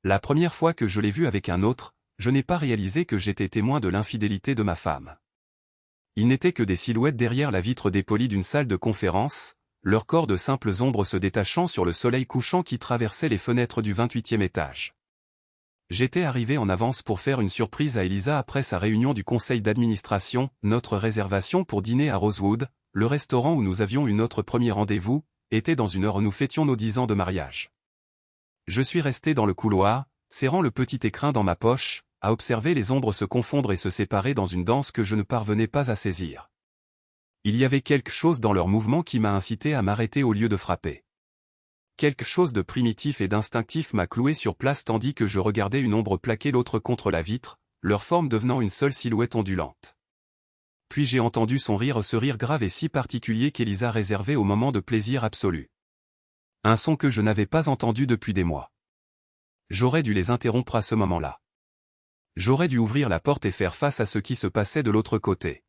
La première fois que je l'ai vu avec un autre, je n'ai pas réalisé que j'étais témoin de l'infidélité de ma femme. Il n'était que des silhouettes derrière la vitre dépolie d'une salle de conférence, leur corps de simples ombres se détachant sur le soleil couchant qui traversait les fenêtres du 28e étage. J'étais arrivé en avance pour faire une surprise à Elisa après sa réunion du conseil d'administration. Notre réservation pour dîner à Rosewood, le restaurant où nous avions eu notre premier rendez-vous, était dans une heure où nous fêtions nos 10 ans de mariage. Je suis resté dans le couloir, serrant le petit écrin dans ma poche, à observer les ombres se confondre et se séparer dans une danse que je ne parvenais pas à saisir. Il y avait quelque chose dans leur mouvement qui m'a incité à m'arrêter au lieu de frapper. Quelque chose de primitif et d'instinctif m'a cloué sur place tandis que je regardais une ombre plaquer l'autre contre la vitre, leur forme devenant une seule silhouette ondulante. Puis j'ai entendu son rire, ce rire grave et si particulier qu'Elisa réservait au moment de plaisir absolu. Un son que je n'avais pas entendu depuis des mois. J'aurais dû les interrompre à ce moment-là. J'aurais dû ouvrir la porte et faire face à ce qui se passait de l'autre côté.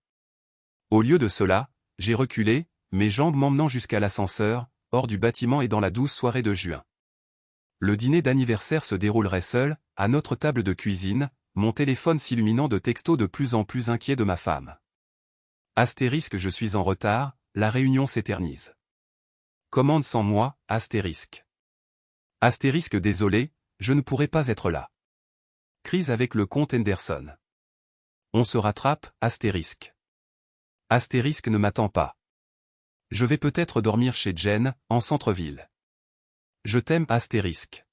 Au lieu de cela, j'ai reculé, mes jambes m'emmenant jusqu'à l'ascenseur, hors du bâtiment et dans la douce soirée de juin. Le dîner d'anniversaire se déroulerait seul, à notre table de cuisine, mon téléphone s'illuminant de textos de plus en plus inquiets de ma femme. Astérisque, je suis en retard, la réunion s'éternise. Commande sans moi, astérisque. Astérisque, désolé, je ne pourrai pas être là. Crise avec le comte Henderson. On se rattrape, astérisque. Astérisque ne m'attend pas. Je vais peut-être dormir chez Jen, en centre-ville. Je t'aime, astérisque.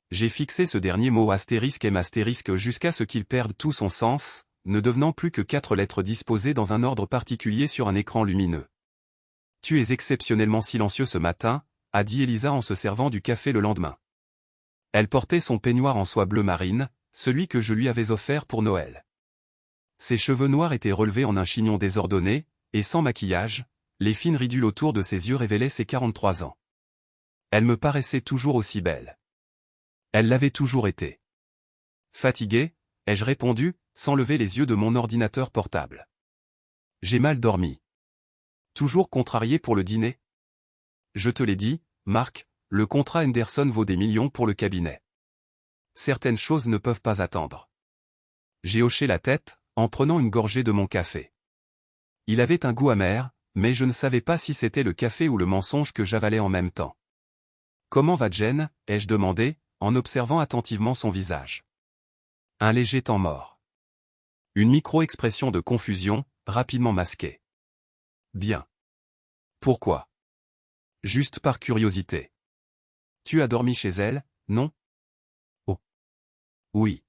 J'ai fixé ce dernier mot astérisque M astérisque jusqu'à ce qu'il perde tout son sens, ne devenant plus que 4 lettres disposées dans un ordre particulier sur un écran lumineux. Tu es exceptionnellement silencieux ce matin, a dit Elisa en se servant du café le lendemain. Elle portait son peignoir en soie bleu marine, celui que je lui avais offert pour Noël. Ses cheveux noirs étaient relevés en un chignon désordonné, et sans maquillage, les fines ridules autour de ses yeux révélaient ses 43 ans. Elle me paraissait toujours aussi belle. Elle l'avait toujours été. Fatigué, ai-je répondu, sans lever les yeux de mon ordinateur portable. J'ai mal dormi. Toujours contrarié pour le dîner? Je te l'ai dit, Marc, le contrat Henderson vaut des millions pour le cabinet. Certaines choses ne peuvent pas attendre. J'ai hoché la tête, en prenant une gorgée de mon café. Il avait un goût amer, mais je ne savais pas si c'était le café ou le mensonge que j'avalais en même temps. Comment va Jen, ai-je demandé, en observant attentivement son visage. Un léger temps mort. Une micro-expression de confusion, rapidement masquée. Bien. Pourquoi? Juste par curiosité. Tu as dormi chez elle, non? Oh. Oui.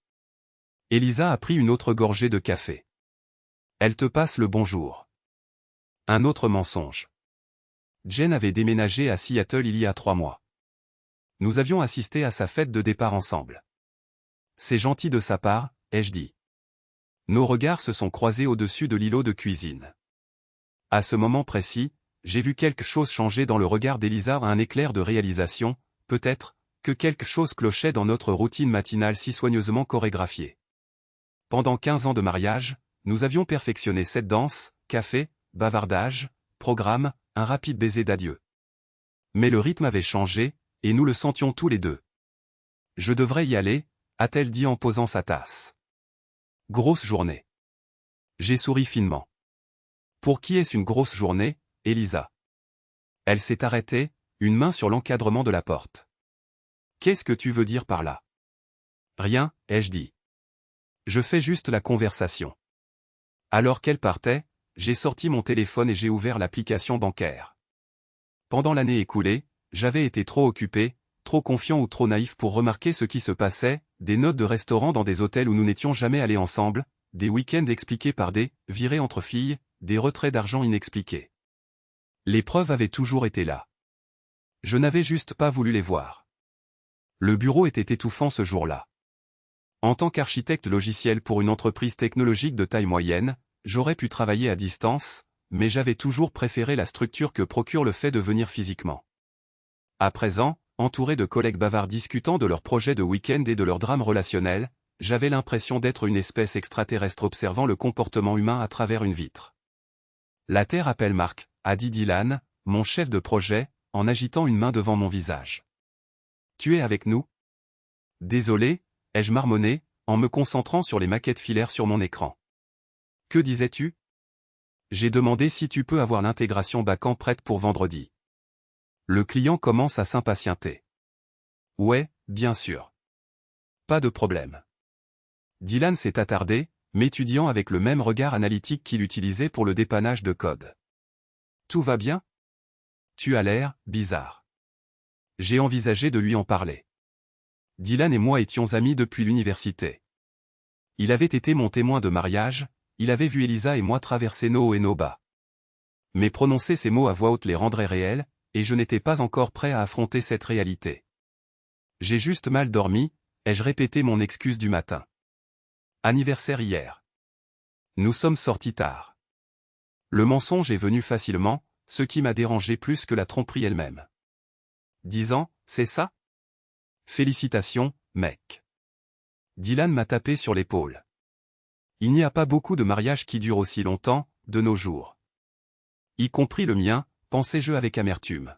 Elisa a pris une autre gorgée de café. Elle te passe le bonjour. Un autre mensonge. Jen avait déménagé à Seattle il y a 3 mois. Nous avions assisté à sa fête de départ ensemble. C'est gentil de sa part, ai-je dit. Nos regards se sont croisés au-dessus de l'îlot de cuisine. À ce moment précis, j'ai vu quelque chose changer dans le regard d'Elisa, un éclair de réalisation, peut-être, que quelque chose clochait dans notre routine matinale si soigneusement chorégraphiée. Pendant 15 ans de mariage, nous avions perfectionné cette danse, café, bavardage, programme, un rapide baiser d'adieu. Mais le rythme avait changé, et nous le sentions tous les deux. Je devrais y aller, a-t-elle dit en posant sa tasse. Grosse journée. J'ai souri finement. Pour qui est-ce une grosse journée, Elisa? Elle s'est arrêtée, une main sur l'encadrement de la porte. Qu'est-ce que tu veux dire par là? Rien, ai-je dit. Je fais juste la conversation. Alors qu'elle partait, j'ai sorti mon téléphone et j'ai ouvert l'application bancaire. Pendant l'année écoulée, j'avais été trop occupé, trop confiant ou trop naïf pour remarquer ce qui se passait, des notes de restaurants dans des hôtels où nous n'étions jamais allés ensemble, des week-ends expliqués par des « virées entre filles », des retraits d'argent inexpliqués. Les preuves avaient toujours été là. Je n'avais juste pas voulu les voir. Le bureau était étouffant ce jour-là. En tant qu'architecte logiciel pour une entreprise technologique de taille moyenne, j'aurais pu travailler à distance, mais j'avais toujours préféré la structure que procure le fait de venir physiquement. À présent, entouré de collègues bavards discutant de leurs projets de week-end et de leurs drames relationnels, j'avais l'impression d'être une espèce extraterrestre observant le comportement humain à travers une vitre. La Terre appelle Marc, a dit Dylan, mon chef de projet, en agitant une main devant mon visage. Tu es avec nous? Désolé, ai-je marmonné, en me concentrant sur les maquettes filaires sur mon écran. Que disais-tu? J'ai demandé si tu peux avoir l'intégration Bacan prête pour vendredi. Le client commence à s'impatienter. Ouais, bien sûr. Pas de problème. Dylan s'est attardé, m'étudiant avec le même regard analytique qu'il utilisait pour le dépannage de code. Tout va bien? Tu as l'air bizarre. J'ai envisagé de lui en parler. Dylan et moi étions amis depuis l'université. Il avait été mon témoin de mariage, il avait vu Elisa et moi traverser nos hauts et nos bas. Mais prononcer ces mots à voix haute les rendrait réels, et je n'étais pas encore prêt à affronter cette réalité. J'ai juste mal dormi, ai-je répété mon excuse du matin. Anniversaire hier. Nous sommes sortis tard. Le mensonge est venu facilement, ce qui m'a dérangé plus que la tromperie elle-même. 10 ans, c'est ça? Félicitations, mec. Dylan m'a tapé sur l'épaule. Il n'y a pas beaucoup de mariages qui durent aussi longtemps, de nos jours. Y compris le mien, pensais-je avec amertume.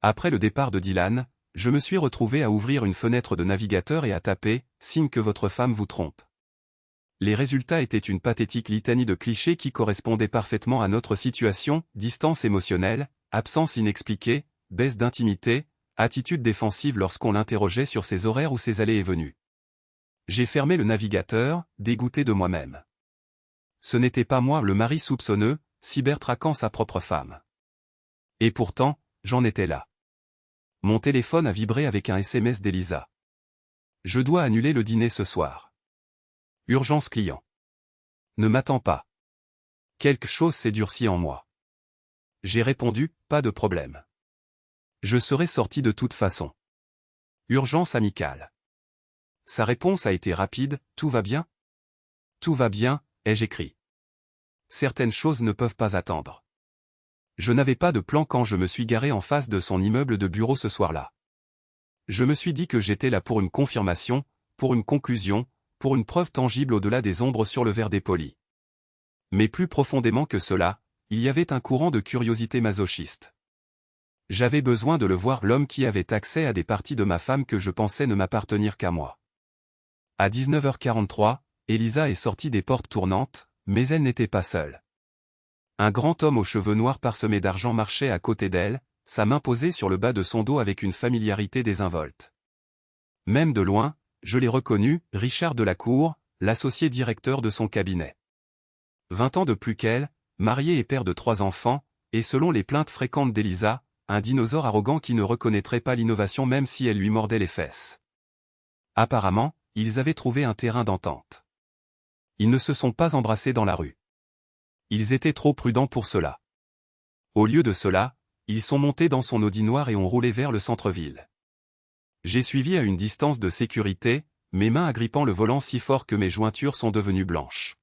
Après le départ de Dylan, je me suis retrouvé à ouvrir une fenêtre de navigateur et à taper « signe que votre femme vous trompe ». Les résultats étaient une pathétique litanie de clichés qui correspondaient parfaitement à notre situation, distance émotionnelle, absence inexpliquée, baisse d'intimité, attitude défensive lorsqu'on l'interrogeait sur ses horaires ou ses allées et venues. J'ai fermé le navigateur, dégoûté de moi-même. Ce n'était pas moi le mari soupçonneux, cybertraquant sa propre femme. Et pourtant, j'en étais là. Mon téléphone a vibré avec un SMS d'Elisa. Je dois annuler le dîner ce soir. Urgence client. Ne m'attends pas. Quelque chose s'est durci en moi. J'ai répondu, pas de problème. Je serai sorti de toute façon. Urgence amicale. Sa réponse a été rapide, tout va bien? Tout va bien, ai-je écrit. Certaines choses ne peuvent pas attendre. Je n'avais pas de plan quand je me suis garé en face de son immeuble de bureau ce soir-là. Je me suis dit que j'étais là pour une confirmation, pour une conclusion, pour une preuve tangible au-delà des ombres sur le verre dépoli. Mais plus profondément que cela, il y avait un courant de curiosité masochiste. J'avais besoin de le voir, l'homme qui avait accès à des parties de ma femme que je pensais ne m'appartenir qu'à moi. À 19h43, Elisa est sortie des portes tournantes, mais elle n'était pas seule. Un grand homme aux cheveux noirs parsemés d'argent marchait à côté d'elle, sa main posée sur le bas de son dos avec une familiarité désinvolte. Même de loin, je l'ai reconnu, Richard Delacour, l'associé directeur de son cabinet. 20 ans de plus qu'elle, marié et père de 3 enfants, et selon les plaintes fréquentes d'Elisa, un dinosaure arrogant qui ne reconnaîtrait pas l'innovation même si elle lui mordait les fesses. Apparemment, ils avaient trouvé un terrain d'entente. Ils ne se sont pas embrassés dans la rue. Ils étaient trop prudents pour cela. Au lieu de cela, ils sont montés dans son Audi noir et ont roulé vers le centre-ville. J'ai suivi à une distance de sécurité, mes mains agrippant le volant si fort que mes jointures sont devenues blanches.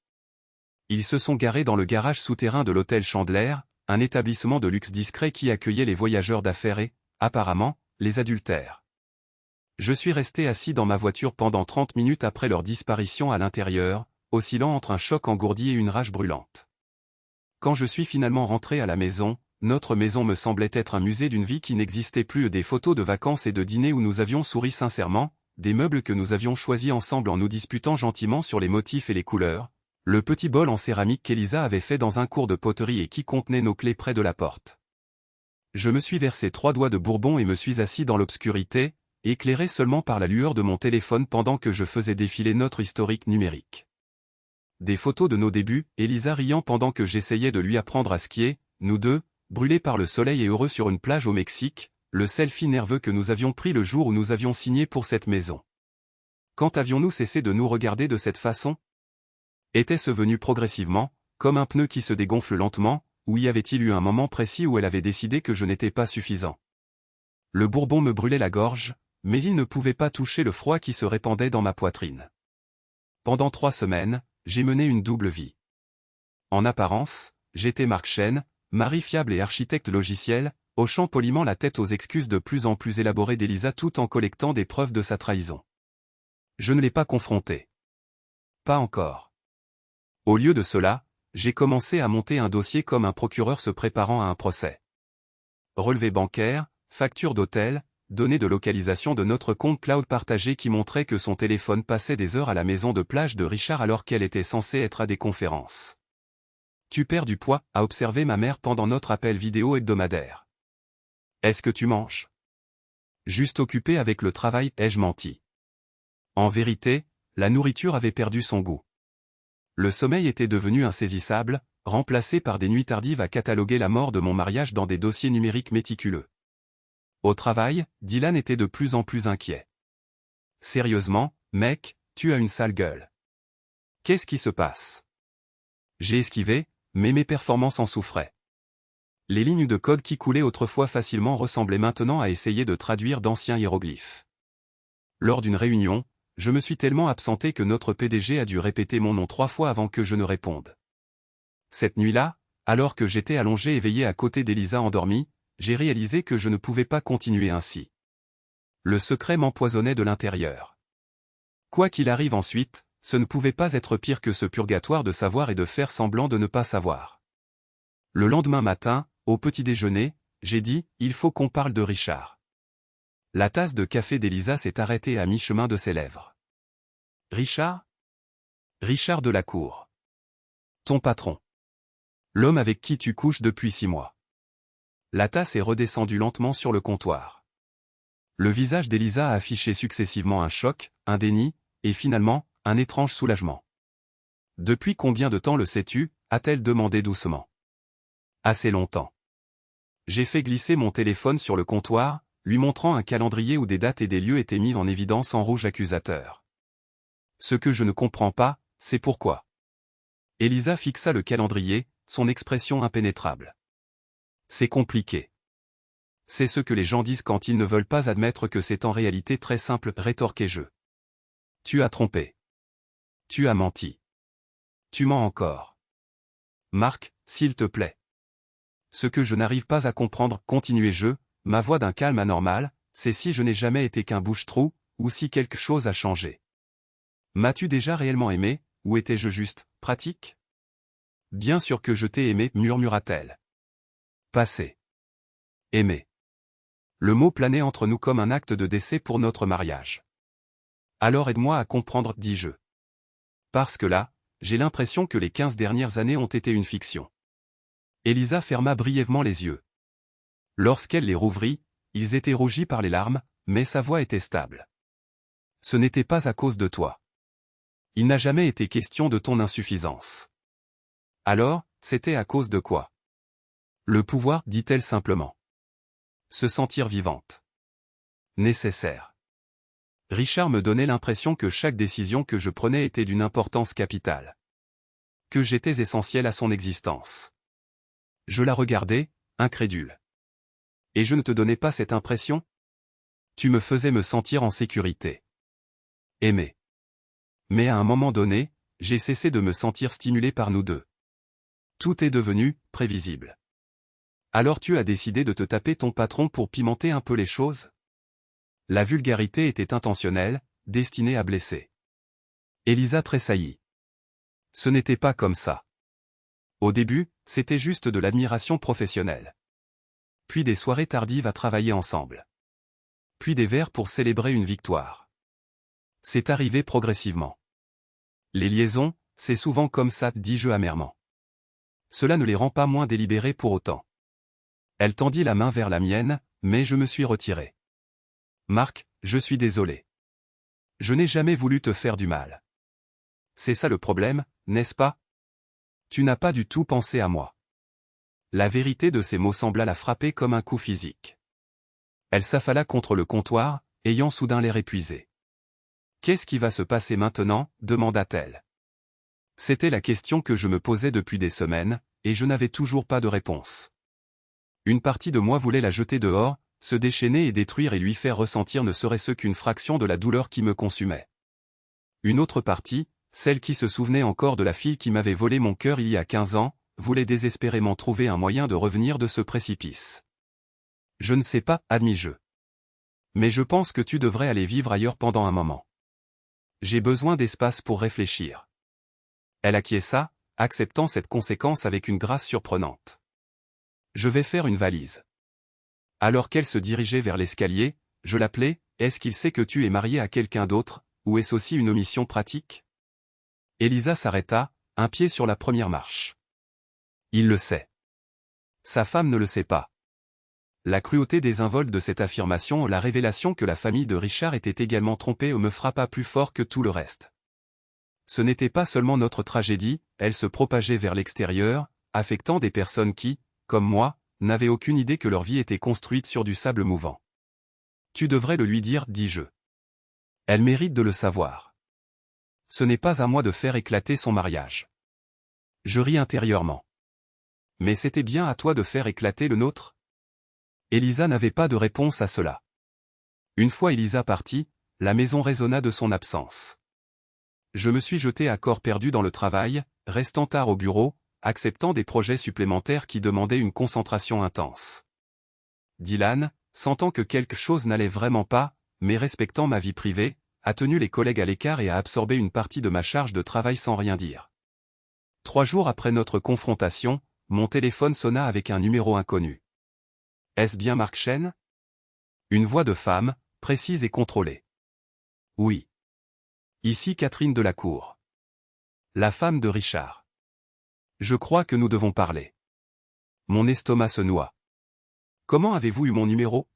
Ils se sont garés dans le garage souterrain de l'hôtel Chandler, un établissement de luxe discret qui accueillait les voyageurs d'affaires et, apparemment, les adultères. Je suis resté assis dans ma voiture pendant 30 minutes après leur disparition à l'intérieur, oscillant entre un choc engourdi et une rage brûlante. Quand je suis finalement rentré à la maison, notre maison me semblait être un musée d'une vie qui n'existait plus, des photos de vacances et de dîners où nous avions souri sincèrement, des meubles que nous avions choisis ensemble en nous disputant gentiment sur les motifs et les couleurs, le petit bol en céramique qu'Elisa avait fait dans un cours de poterie et qui contenait nos clés près de la porte. Je me suis versé 3 doigts de bourbon et me suis assis dans l'obscurité, éclairé seulement par la lueur de mon téléphone pendant que je faisais défiler notre historique numérique. Des photos de nos débuts, Elisa riant pendant que j'essayais de lui apprendre à skier, nous deux, brûlés par le soleil et heureux sur une plage au Mexique, le selfie nerveux que nous avions pris le jour où nous avions signé pour cette maison. Quand avions-nous cessé de nous regarder de cette façon? Était-ce venu progressivement, comme un pneu qui se dégonfle lentement, ou y avait-il eu un moment précis où elle avait décidé que je n'étais pas suffisant? Le bourbon me brûlait la gorge, mais il ne pouvait pas toucher le froid qui se répandait dans ma poitrine. Pendant 3 semaines, j'ai mené une double vie. En apparence, j'étais Marc Chen, mari fiable et architecte logiciel, hochant poliment la tête aux excuses de plus en plus élaborées d'Elisa tout en collectant des preuves de sa trahison. Je ne l'ai pas confrontée. Pas encore. Au lieu de cela, j'ai commencé à monter un dossier comme un procureur se préparant à un procès. Relevés bancaires, factures d'hôtel, données de localisation de notre compte cloud partagé qui montraient que son téléphone passait des heures à la maison de plage de Richard alors qu'elle était censée être à des conférences. Tu perds du poids, a observé ma mère pendant notre appel vidéo hebdomadaire. Est-ce que tu manges? Juste occupé avec le travail, ai-je menti? En vérité, la nourriture avait perdu son goût. Le sommeil était devenu insaisissable, remplacé par des nuits tardives à cataloguer la mort de mon mariage dans des dossiers numériques méticuleux. Au travail, Dylan était de plus en plus inquiet. Sérieusement, mec, tu as une sale gueule. Qu'est-ce qui se passe? J'ai esquivé, mais mes performances en souffraient. Les lignes de code qui coulaient autrefois facilement ressemblaient maintenant à essayer de traduire d'anciens hiéroglyphes. Lors d'une réunion, je me suis tellement absenté que notre PDG a dû répéter mon nom 3 fois avant que je ne réponde. Cette nuit-là, alors que j'étais allongé éveillé à côté d'Elisa endormie, j'ai réalisé que je ne pouvais pas continuer ainsi. Le secret m'empoisonnait de l'intérieur. Quoi qu'il arrive ensuite, ce ne pouvait pas être pire que ce purgatoire de savoir et de faire semblant de ne pas savoir. Le lendemain matin, au petit déjeuner, j'ai dit, il faut qu'on parle de Richard. La tasse de café d'Elisa s'est arrêtée à mi-chemin de ses lèvres. Richard? Richard de la cour. Ton patron. L'homme avec qui tu couches depuis 6 mois. La tasse est redescendue lentement sur le comptoir. Le visage d'Elisa a affiché successivement un choc, un déni, et finalement, un étrange soulagement. Depuis combien de temps le sais-tu? A-t-elle demandé doucement. Assez longtemps. J'ai fait glisser mon téléphone sur le comptoir, lui montrant un calendrier où des dates et des lieux étaient mis en évidence en rouge accusateur. Ce que je ne comprends pas, c'est pourquoi. Elisa fixa le calendrier, son expression impénétrable. C'est compliqué. C'est ce que les gens disent quand ils ne veulent pas admettre que c'est en réalité très simple, rétorquai-je. Tu as trompé. Tu as menti. Tu mens encore. Marc, s'il te plaît. Ce que je n'arrive pas à comprendre, continuai-je, ma voix d'un calme anormal, c'est si je n'ai jamais été qu'un bouche-trou, ou si quelque chose a changé. M'as-tu déjà réellement aimé, ou étais-je juste, pratique? Bien sûr que je t'ai aimé, murmura-t-elle. Passé. Aimer. Le mot planait entre nous comme un acte de décès pour notre mariage. Alors aide-moi à comprendre, dis-je. Parce que là, j'ai l'impression que les 15 dernières années ont été une fiction. Elisa ferma brièvement les yeux. Lorsqu'elle les rouvrit, ils étaient rougis par les larmes, mais sa voix était stable. Ce n'était pas à cause de toi. Il n'a jamais été question de ton insuffisance. Alors, c'était à cause de quoi? Le pouvoir, dit-elle simplement. Se sentir vivante. Nécessaire. Richard me donnait l'impression que chaque décision que je prenais était d'une importance capitale. Que j'étais essentiel à son existence. Je la regardais, incrédule. Et je ne te donnais pas cette impression? Tu me faisais me sentir en sécurité. Aimer. Mais à un moment donné, j'ai cessé de me sentir stimulé par nous deux. Tout est devenu prévisible. Alors tu as décidé de te taper ton patron pour pimenter un peu les choses? La vulgarité était intentionnelle, destinée à blesser. Elisa tressaillit. Ce n'était pas comme ça. Au début, c'était juste de l'admiration professionnelle. Puis des soirées tardives à travailler ensemble. Puis des verres pour célébrer une victoire. C'est arrivé progressivement. Les liaisons, c'est souvent comme ça, dis-je amèrement. Cela ne les rend pas moins délibérées pour autant. Elle tendit la main vers la mienne, mais je me suis retiré. Marc, je suis désolé. Je n'ai jamais voulu te faire du mal. C'est ça le problème, n'est-ce pas? Tu n'as pas du tout pensé à moi. La vérité de ces mots sembla la frapper comme un coup physique. Elle s'affala contre le comptoir, ayant soudain l'air épuisé. Qu'est-ce qui va se passer maintenant? Demanda-t-elle. C'était la question que je me posais depuis des semaines, et je n'avais toujours pas de réponse. Une partie de moi voulait la jeter dehors, se déchaîner et détruire et lui faire ressentir ne serait-ce qu'une fraction de la douleur qui me consumait. Une autre partie, celle qui se souvenait encore de la fille qui m'avait volé mon cœur il y a 15 ans, voulait désespérément trouver un moyen de revenir de ce précipice. Je ne sais pas, admis-je. Mais je pense que tu devrais aller vivre ailleurs pendant un moment. J'ai besoin d'espace pour réfléchir. Elle acquiesça, acceptant cette conséquence avec une grâce surprenante. Je vais faire une valise. Alors qu'elle se dirigeait vers l'escalier, je l'appelais, est-ce qu'il sait que tu es marié à quelqu'un d'autre, ou est-ce aussi une omission pratique? Elisa s'arrêta, un pied sur la première marche. Il le sait. Sa femme ne le sait pas. La cruauté désinvolte de cette affirmation, la révélation que la famille de Richard était également trompée me frappa plus fort que tout le reste. Ce n'était pas seulement notre tragédie, elle se propageait vers l'extérieur, affectant des personnes qui, comme moi, n'avaient aucune idée que leur vie était construite sur du sable mouvant. Tu devrais le lui dire, dis-je. Elle mérite de le savoir. Ce n'est pas à moi de faire éclater son mariage. Je ris intérieurement. Mais c'était bien à toi de faire éclater le nôtre? Elisa n'avait pas de réponse à cela. Une fois Elisa partie, la maison résonna de son absence. Je me suis jeté à corps perdu dans le travail, restant tard au bureau, acceptant des projets supplémentaires qui demandaient une concentration intense. Dylan, sentant que quelque chose n'allait vraiment pas, mais respectant ma vie privée, a tenu les collègues à l'écart et a absorbé une partie de ma charge de travail sans rien dire. 3 jours après notre confrontation, mon téléphone sonna avec un numéro inconnu. Est-ce bien Marc Chen? Une voix de femme, précise et contrôlée. Oui. Ici Catherine Delacour. La femme de Richard. Je crois que nous devons parler. Mon estomac se noie. Comment avez-vous eu mon numéro?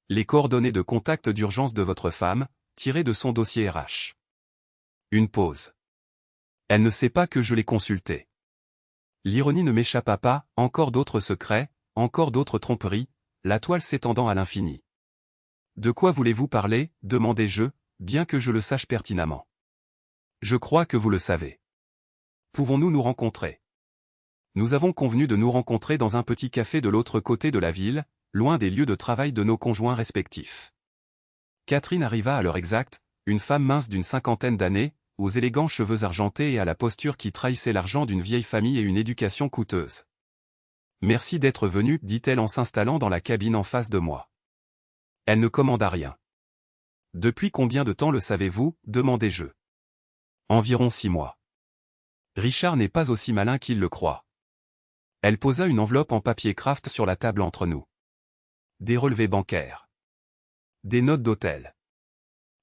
Les coordonnées de contact d'urgence de votre femme, tirées de son dossier RH. Une pause. Elle ne sait pas que je l'ai consulté. L'ironie ne m'échappa pas, encore d'autres secrets, encore d'autres tromperies, la toile s'étendant à l'infini. De quoi voulez-vous parler, demandai-je, bien que je le sache pertinemment. Je crois que vous le savez. Pouvons-nous nous rencontrer? Nous avons convenu de nous rencontrer dans un petit café de l'autre côté de la ville, loin des lieux de travail de nos conjoints respectifs. Catherine arriva à l'heure exacte, une femme mince d'une 50aine d'années, aux élégants cheveux argentés et à la posture qui trahissait l'argent d'une vieille famille et une éducation coûteuse. Merci d'être venue, dit-elle en s'installant dans la cabine en face de moi. Elle ne commanda rien. Depuis combien de temps le savez-vous, demandai-je. Environ 6 mois. Richard n'est pas aussi malin qu'il le croit. Elle posa une enveloppe en papier craft sur la table entre nous. Des relevés bancaires. Des notes d'hôtel.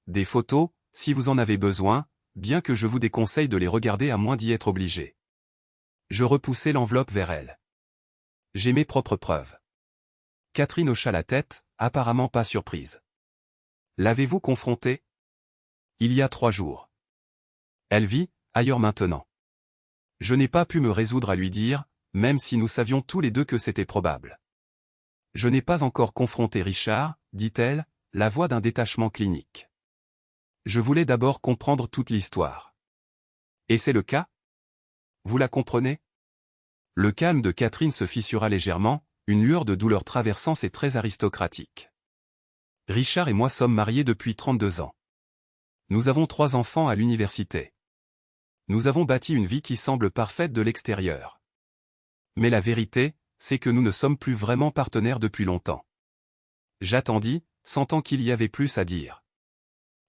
Des photos, si vous en avez besoin, bien que je vous déconseille de les regarder à moins d'y être obligé. Je repoussai l'enveloppe vers elle. J'ai mes propres preuves. Catherine hocha la tête, apparemment pas surprise. L'avez-vous confrontée? Il y a 3 jours. Elle vit, ailleurs maintenant. Je n'ai pas pu me résoudre à lui dire, même si nous savions tous les deux que c'était probable. Je n'ai pas encore confronté Richard, dit-elle, la voix d'un détachement clinique. Je voulais d'abord comprendre toute l'histoire. Et c'est le cas? Vous la comprenez? Le calme de Catherine se fissura légèrement, une lueur de douleur traversant ses traits aristocratiques. Richard et moi sommes mariés depuis 32 ans. Nous avons 3 enfants à l'université. Nous avons bâti une vie qui semble parfaite de l'extérieur. Mais la vérité, c'est que nous ne sommes plus vraiment partenaires depuis longtemps. J'attendis, sentant qu'il y avait plus à dire.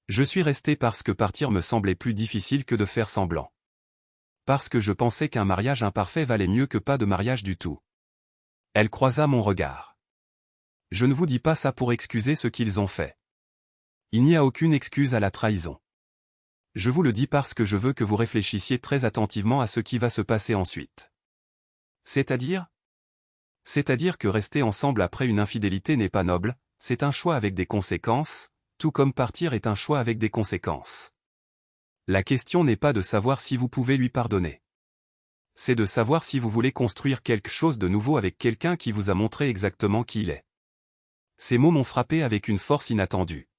Je suis resté parce que partir me semblait plus difficile que de faire semblant. Parce que je pensais qu'un mariage imparfait valait mieux que pas de mariage du tout. Elle croisa mon regard. Je ne vous dis pas ça pour excuser ce qu'ils ont fait. Il n'y a aucune excuse à la trahison. Je vous le dis parce que je veux que vous réfléchissiez très attentivement à ce qui va se passer ensuite. C'est-à-dire? C'est-à-dire que rester ensemble après une infidélité n'est pas noble, c'est un choix avec des conséquences, tout comme partir est un choix avec des conséquences. La question n'est pas de savoir si vous pouvez lui pardonner. C'est de savoir si vous voulez construire quelque chose de nouveau avec quelqu'un qui vous a montré exactement qui il est. Ces mots m'ont frappé avec une force inattendue.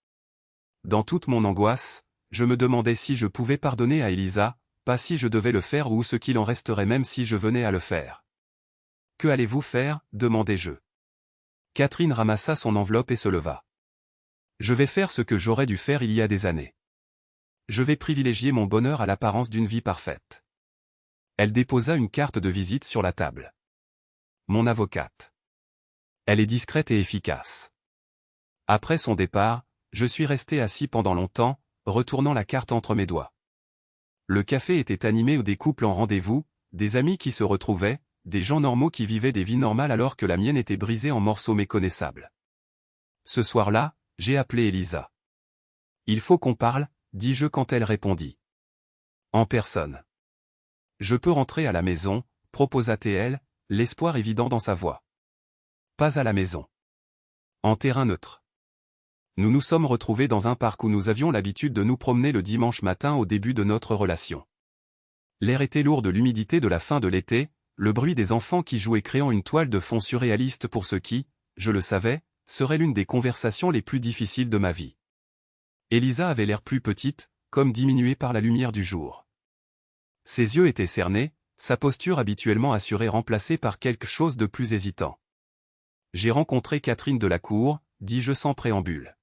Dans toute mon angoisse, je me demandais si je pouvais pardonner à Elisa, pas si je devais le faire ou ce qu'il en resterait même si je venais à le faire. Que allez-vous faire, demandai-je. Catherine ramassa son enveloppe et se leva. Je vais faire ce que j'aurais dû faire il y a des années. Je vais privilégier mon bonheur à l'apparence d'une vie parfaite. Elle déposa une carte de visite sur la table. Mon avocate. Elle est discrète et efficace. Après son départ, je suis resté assis pendant longtemps, retournant la carte entre mes doigts. Le café était animé des couples en rendez-vous, des amis qui se retrouvaient, des gens normaux qui vivaient des vies normales alors que la mienne était brisée en morceaux méconnaissables. Ce soir-là, j'ai appelé Elisa. Il faut qu'on parle, dis-je quand elle répondit. En personne. Je peux rentrer à la maison, proposa-t-elle, l'espoir évident dans sa voix. Pas à la maison. En terrain neutre. Nous nous sommes retrouvés dans un parc où nous avions l'habitude de nous promener le dimanche matin au début de notre relation. L'air était lourd de l'humidité de la fin de l'été, le bruit des enfants qui jouaient créant une toile de fond surréaliste pour ce qui, je le savais, serait l'une des conversations les plus difficiles de ma vie. Elisa avait l'air plus petite, comme diminuée par la lumière du jour. Ses yeux étaient cernés, sa posture habituellement assurée remplacée par quelque chose de plus hésitant. J'ai rencontré Catherine de la Cour, dis-je sans préambule.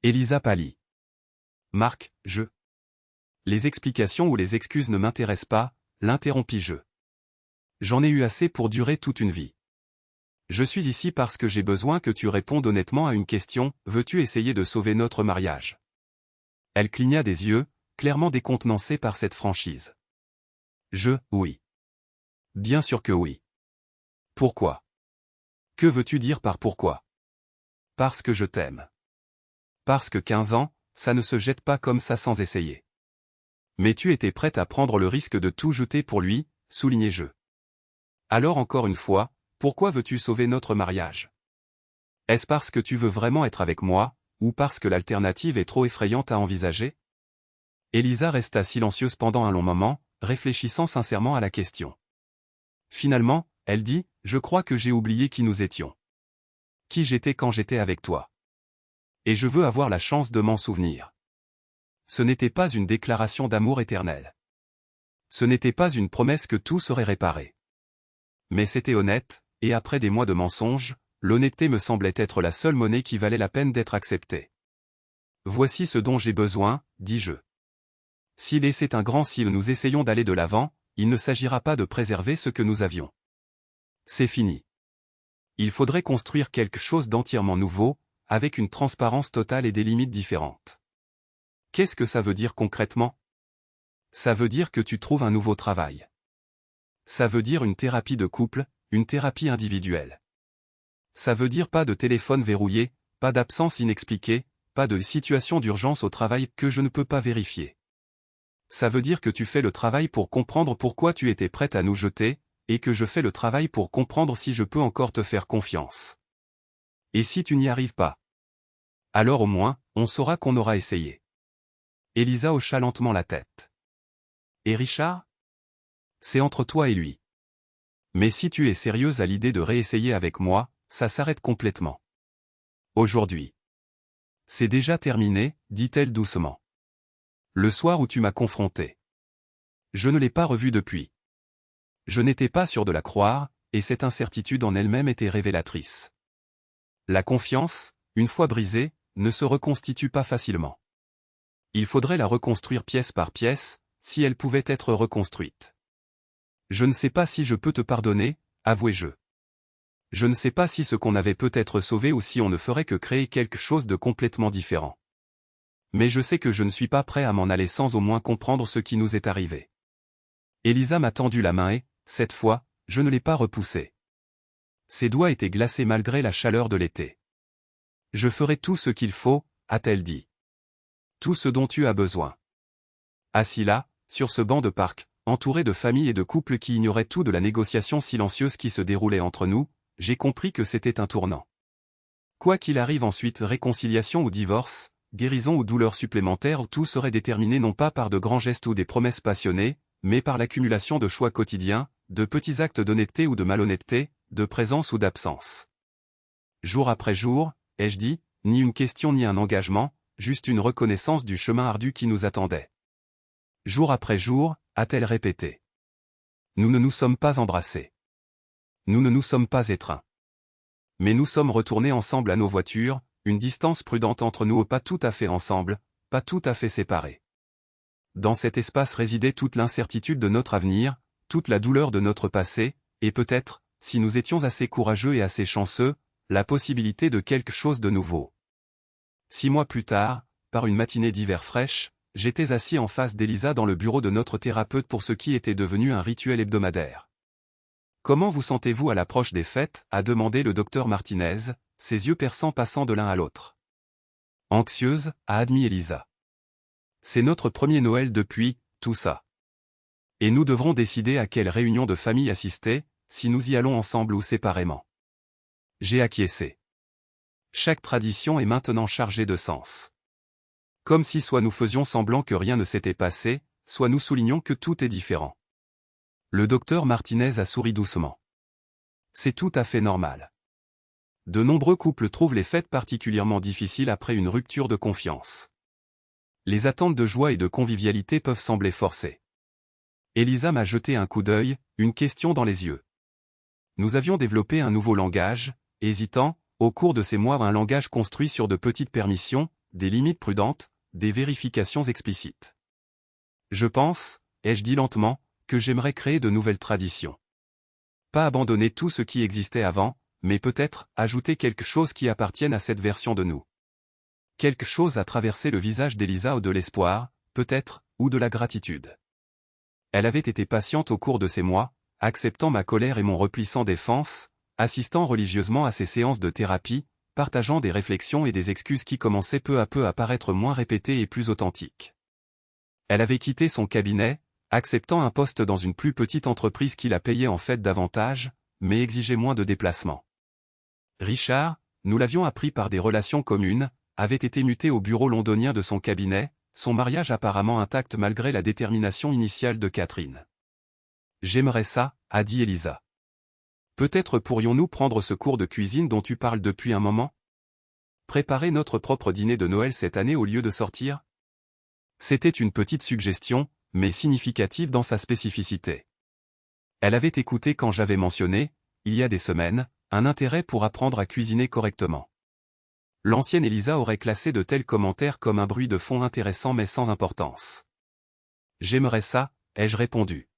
Elisa pâlit. Marc, Les explications ou les excuses ne m'intéressent pas, l'interrompis-je. J'en ai eu assez pour durer toute une vie. Je suis ici parce que j'ai besoin que tu répondes honnêtement à une question, veux-tu essayer de sauver notre mariage? Elle cligna des yeux, clairement décontenancée par cette franchise. Oui. Bien sûr que oui. Pourquoi? Que veux-tu dire par pourquoi? Parce que je t'aime. Parce que 15 ans, ça ne se jette pas comme ça sans essayer. Mais tu étais prête à prendre le risque de tout jeter pour lui, soulignai-je. Alors encore une fois, pourquoi veux-tu sauver notre mariage? Est-ce parce que tu veux vraiment être avec moi, ou parce que l'alternative est trop effrayante à envisager? Elisa resta silencieuse pendant un long moment, réfléchissant sincèrement à la question. Finalement, elle dit, je crois que j'ai oublié qui nous étions. Qui j'étais quand j'étais avec toi. Et je veux avoir la chance de m'en souvenir. Ce n'était pas une déclaration d'amour éternel. Ce n'était pas une promesse que tout serait réparé. Mais c'était honnête, et après des mois de mensonges, l'honnêteté me semblait être la seule monnaie qui valait la peine d'être acceptée. Voici ce dont j'ai besoin, dis-je. S'il et c'est un grand si nous essayons d'aller de l'avant, il ne s'agira pas de préserver ce que nous avions. C'est fini. Il faudrait construire quelque chose d'entièrement nouveau, avec une transparence totale et des limites différentes. Qu'est-ce que ça veut dire concrètement? Ça veut dire que tu trouves un nouveau travail. Ça veut dire une thérapie de couple, une thérapie individuelle. Ça veut dire pas de téléphone verrouillé, pas d'absence inexpliquée, pas de situation d'urgence au travail que je ne peux pas vérifier. Ça veut dire que tu fais le travail pour comprendre pourquoi tu étais prête à nous jeter, et que je fais le travail pour comprendre si je peux encore te faire confiance. Et si tu n'y arrives pas? Alors au moins, on saura qu'on aura essayé. Elisa hocha lentement la tête. Et Richard? C'est entre toi et lui. Mais si tu es sérieuse à l'idée de réessayer avec moi, ça s'arrête complètement. Aujourd'hui. C'est déjà terminé, dit-elle doucement. Le soir où tu m'as confronté. Je ne l'ai pas revu depuis. Je n'étais pas sûr de la croire, et cette incertitude en elle-même était révélatrice. La confiance, une fois brisée, ne se reconstitue pas facilement. Il faudrait la reconstruire pièce par pièce, si elle pouvait être reconstruite. Je ne sais pas si je peux te pardonner, avouai-je. Je ne sais pas si ce qu'on avait peut-être sauvé ou si on ne ferait que créer quelque chose de complètement différent. Mais je sais que je ne suis pas prêt à m'en aller sans au moins comprendre ce qui nous est arrivé. Elisa m'a tendu la main et, cette fois, je ne l'ai pas repoussée. Ses doigts étaient glacés malgré la chaleur de l'été. Je ferai tout ce qu'il faut, a-t-elle dit. Tout ce dont tu as besoin. Assis là, sur ce banc de parc, entouré de familles et de couples qui ignoraient tout de la négociation silencieuse qui se déroulait entre nous, j'ai compris que c'était un tournant. Quoi qu'il arrive ensuite, réconciliation ou divorce, guérison ou douleur supplémentaire, tout serait déterminé non pas par de grands gestes ou des promesses passionnées, mais par l'accumulation de choix quotidiens, de petits actes d'honnêteté ou de malhonnêteté, de présence ou d'absence. Jour après jour, ai-je dit, ni une question ni un engagement, juste une reconnaissance du chemin ardu qui nous attendait. Jour après jour, a-t-elle répété. Nous ne nous sommes pas embrassés. Nous ne nous sommes pas étreints. Mais nous sommes retournés ensemble à nos voitures, une distance prudente entre nous, pas tout à fait ensemble, pas tout à fait séparés. Dans cet espace résidait toute l'incertitude de notre avenir, toute la douleur de notre passé, et peut-être, si nous étions assez courageux et assez chanceux, la possibilité de quelque chose de nouveau. 6 mois plus tard, par une matinée d'hiver fraîche, j'étais assis en face d'Elisa dans le bureau de notre thérapeute pour ce qui était devenu un rituel hebdomadaire. « Comment vous sentez-vous à l'approche des fêtes » a demandé le docteur Martinez, ses yeux perçants passant de l'un à l'autre. Anxieuse, a admis Elisa. C'est notre premier Noël depuis tout ça. Et nous devrons décider à quelle réunion de famille assister, si nous y allons ensemble ou séparément. J'ai acquiescé. Chaque tradition est maintenant chargée de sens. Comme si soit nous faisions semblant que rien ne s'était passé, soit nous soulignons que tout est différent. Le docteur Martinez a souri doucement. C'est tout à fait normal. De nombreux couples trouvent les fêtes particulièrement difficiles après une rupture de confiance. Les attentes de joie et de convivialité peuvent sembler forcées. Elisa m'a jeté un coup d'œil, une question dans les yeux. Nous avions développé un nouveau langage, hésitant, au cours de ces mois un langage construit sur de petites permissions, des limites prudentes, des vérifications explicites. Je pense, ai-je dit lentement, que j'aimerais créer de nouvelles traditions. Pas abandonner tout ce qui existait avant, mais peut-être ajouter quelque chose qui appartienne à cette version de nous. Quelque chose à traverser le visage d'Elisa ou de l'espoir, peut-être, ou de la gratitude. Elle avait été patiente au cours de ces mois, acceptant ma colère et mon repli sans défense, assistant religieusement à ces séances de thérapie, partageant des réflexions et des excuses qui commençaient peu à peu à paraître moins répétées et plus authentiques. Elle avait quitté son cabinet, acceptant un poste dans une plus petite entreprise qui la payait en fait davantage, mais exigeait moins de déplacements. Richard, nous l'avions appris par des relations communes, avait été muté au bureau londonien de son cabinet, son mariage apparemment intact malgré la détermination initiale de Catherine. J'aimerais ça, a dit Elisa. Peut-être pourrions-nous prendre ce cours de cuisine dont tu parles depuis un moment? Préparer notre propre dîner de Noël cette année au lieu de sortir? C'était une petite suggestion, mais significative dans sa spécificité. Elle avait écouté quand j'avais mentionné, il y a des semaines, un intérêt pour apprendre à cuisiner correctement. L'ancienne Elisa aurait classé de tels commentaires comme un bruit de fond intéressant mais sans importance. J'aimerais ça, ai-je répondu.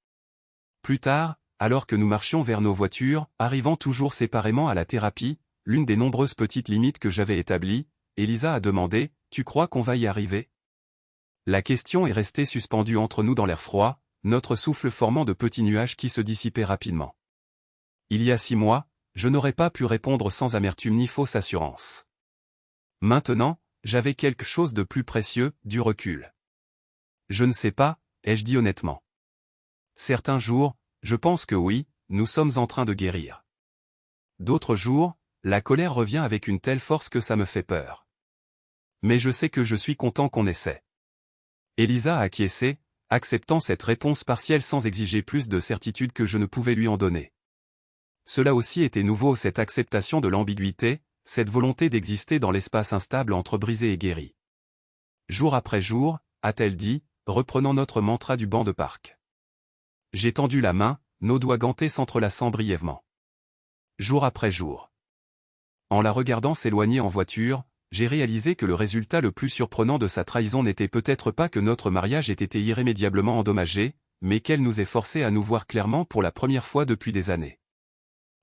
Plus tard, alors que nous marchions vers nos voitures, arrivant toujours séparément à la thérapie, l'une des nombreuses petites limites que j'avais établies, Elisa a demandé, « Tu crois qu'on va y arriver ?» La question est restée suspendue entre nous dans l'air froid, notre souffle formant de petits nuages qui se dissipaient rapidement. Il y a 6 mois, je n'aurais pas pu répondre sans amertume ni fausse assurance. Maintenant, j'avais quelque chose de plus précieux, du recul. Je ne sais pas, ai-je dit honnêtement. Certains jours, je pense que oui, nous sommes en train de guérir. D'autres jours, la colère revient avec une telle force que ça me fait peur. Mais je sais que je suis content qu'on essaie. Elisa a acquiescé, acceptant cette réponse partielle sans exiger plus de certitude que je ne pouvais lui en donner. Cela aussi était nouveau, cette acceptation de l'ambiguïté, cette volonté d'exister dans l'espace instable entre brisé et guéri. Jour après jour, a-t-elle dit, reprenant notre mantra du banc de parc. J'ai tendu la main, nos doigts gantés s'entrelaçant brièvement. Jour après jour. En la regardant s'éloigner en voiture, j'ai réalisé que le résultat le plus surprenant de sa trahison n'était peut-être pas que notre mariage ait été irrémédiablement endommagé, mais qu'elle nous ait forcés à nous voir clairement pour la première fois depuis des années.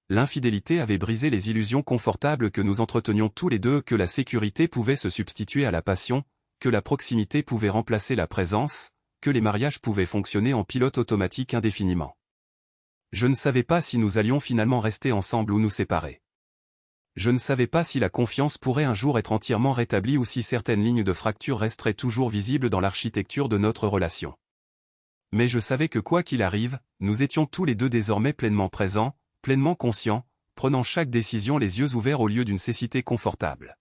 L'infidélité avait brisé les illusions confortables que nous entretenions tous les deux, que la sécurité pouvait se substituer à la passion, que la proximité pouvait remplacer la présence, que les mariages pouvaient fonctionner en pilote automatique indéfiniment. Je ne savais pas si nous allions finalement rester ensemble ou nous séparer. Je ne savais pas si la confiance pourrait un jour être entièrement rétablie ou si certaines lignes de fracture resteraient toujours visibles dans l'architecture de notre relation. Mais je savais que quoi qu'il arrive, nous étions tous les deux désormais pleinement présents, pleinement conscients, prenant chaque décision les yeux ouverts au lieu d'une cécité confortable.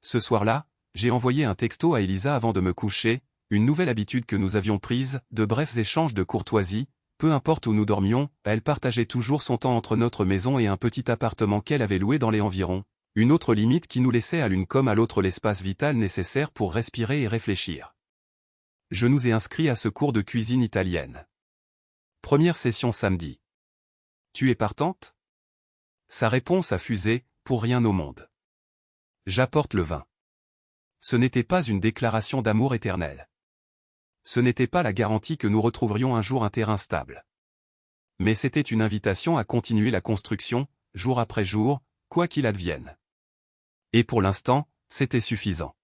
Ce soir-là, j'ai envoyé un texto à Elisa avant de me coucher, une nouvelle habitude que nous avions prise, de brefs échanges de courtoisie, peu importe où nous dormions, elle partageait toujours son temps entre notre maison et un petit appartement qu'elle avait loué dans les environs, une autre limite qui nous laissait à l'une comme à l'autre l'espace vital nécessaire pour respirer et réfléchir. Je nous ai inscrits à ce cours de cuisine italienne. Première session samedi. Tu es partante? Sa réponse a fusé, pour rien au monde. J'apporte le vin. Ce n'était pas une déclaration d'amour éternel. Ce n'était pas la garantie que nous retrouverions un jour un terrain stable. Mais c'était une invitation à continuer la construction, jour après jour, quoi qu'il advienne. Et pour l'instant, c'était suffisant.